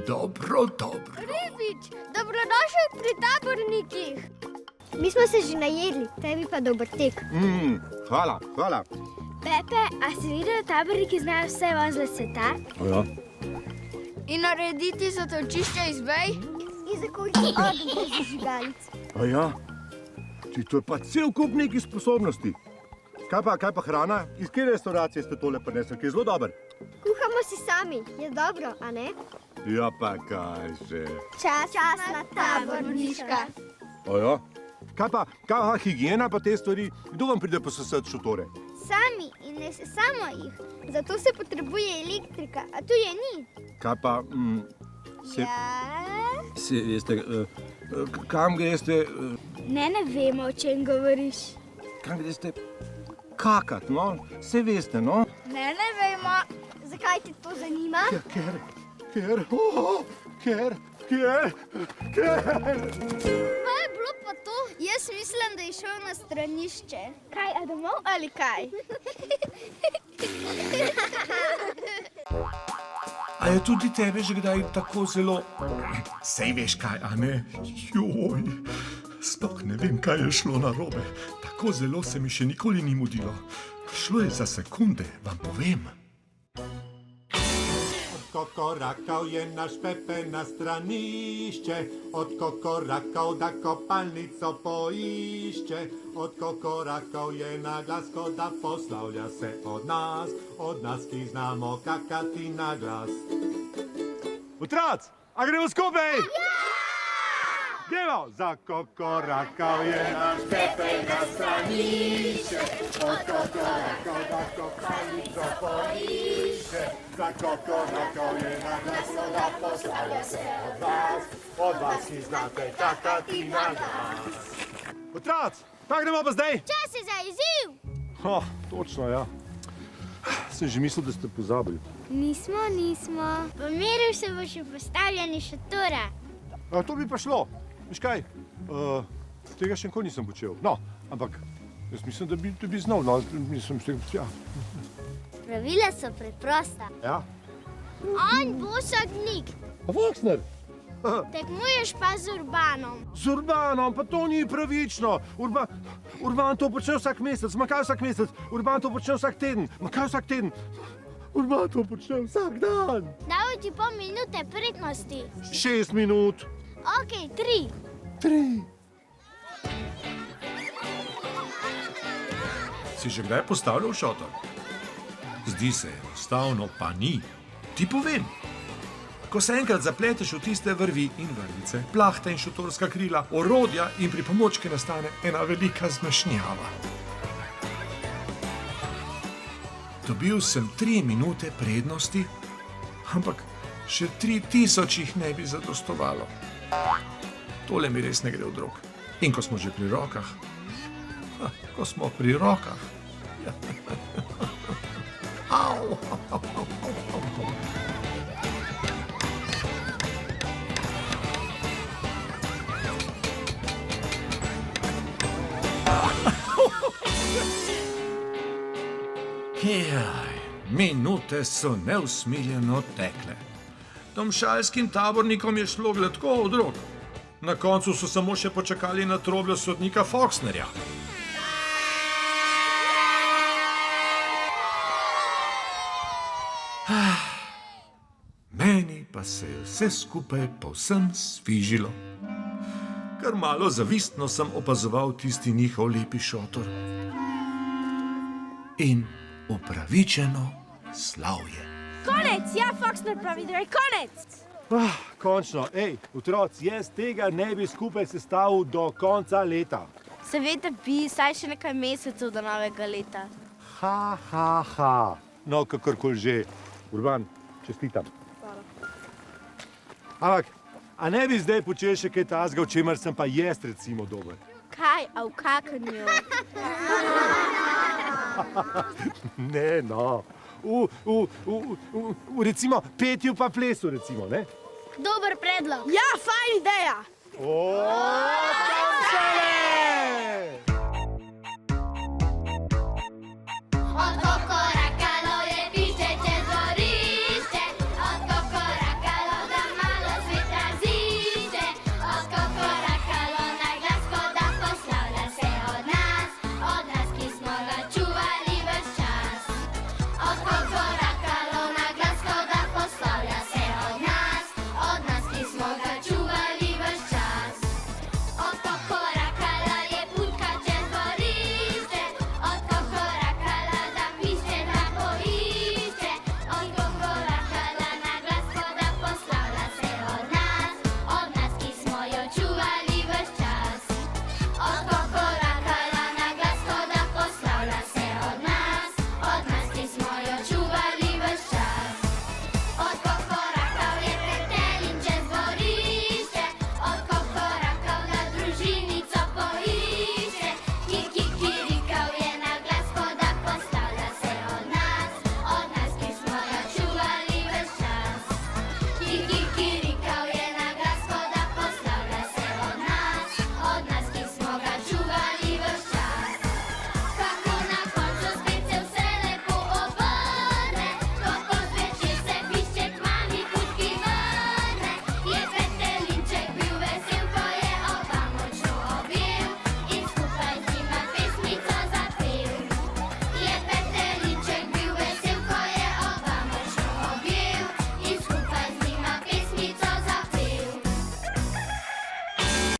Dobro. Ribič, dobrodošel pri tabornikih. Mi smo se že najedli, tebi pa dober tek. Hvala. Pepe, a si videl, taborniki znajo vse vozle sveta? Ja. In narediti zatočišče iz vej? In zakončiti ogenj bez zažigalic. Ja, to je pa cel kup nekih sposobnosti. Kaj pa hrana? Iz kje restauracije ste tole prinesli, ki je zelo dober? Kuhamo si sami, je dobro, a ne? Ja, pa kaj že. Časna taborniška. Ja. Kaj pa higiena pa te stvari? Kdo vam pride posesati šotore? Sami in ne se samo jih. Zato se potrebuje elektrika, a tu je ni. Kaj pa... Se veste, kam greste... Ne vemo, o čem govoriš. Kam greste kakat, no? Se veste, no? Ne vemo. Zakaj te to zanima? Ker... Kaj je bilo pa to? Jaz mislim, da je šel na stranišče. Kaj, a domov ali kaj? A je tudi tebe že kdaj tako zelo... Sej veš kaj, a ne? Joj, sploh ne vem, kaj je šlo narobe. Tako zelo se mi še nikoli ni mudilo. Šlo je za sekunde, vam povem. Kokorakal je naš Pepe na stranišče, od kokorakal da kopalnico poišče, od kokorakal je na glas, ko da poslavlja se od nas, ki znamo kakati na glas. Otroci, a gremo skupaj? Gremo! Zakokorakal je naš Pepe na stranišče, od kokorakal da kopalnico poišče, zakokorakal je na glas, da poslavlja se od vas, ki znate kakati na glas. Otroci, pa gremo pa zdaj? Čas je za izziv! Točno, ja. Sem že mislil, da ste pozabili. Nismo. Pomeril se bo še postavljanje šotora. To bi pa šlo. Veš kaj, tega še nikoli nisem počel. No, ampak jaz mislim, da bi znal. No, mislim, ja. Pravila so preprosta. Ja? On bo sodnik. Voksner! Tekmuješ pa z Urbanom. Z Urbanom, pa to ni pravično. Urban to počne vsak mesec, ma kaj vsak mesec? Urban to počne vsak teden, ma kaj vsak teden? Urban to počne vsak dan. Dal ti pol minute prednosti. 6 minut. Ok, 3. 3. Si že kdaj postavljal šotor? Zdi se enostavno, pa ni. Ti povem. Ko se enkrat zapleteš v tiste vrvi in vrvice, plahta in šotorska krila, orodja in pripomočke, nastane ena velika zmešnjava. Dobil sem 3 minute prednosti, ampak še 3000 jih ne bi zadostovalo. Tole mi res ne gre od rok. In ko smo že pri rokah, Au. Minute so neusmiljeno tekle. Domšalskim tabornikom je šlo gladko od rok. Na koncu so samo še počakali na trobljo sodnika Foxnerja. Meni pa se je vse skupaj povsem sfižilo. Kar malo zavistno sem opazoval tisti njihov lepi šotor. In upravičeno slavje. Konec, ja, Foxner pravi, da je konec. Končno, otroci, jaz tega ne bi skupaj sestavil do konca leta. Seveda bi, saj še nekaj mesecev do novega leta. No, kakorkoli že. Urban, čestitam. Ampak, a ne bi zdaj počel še kaj tazga, v čemer sem pa jaz recimo dober? Kaj, a v kakanju? Ne, no. V recimo petju pa plesu, recimo, ne? Dober predlog. Ja, fajn ideja! Tam se le!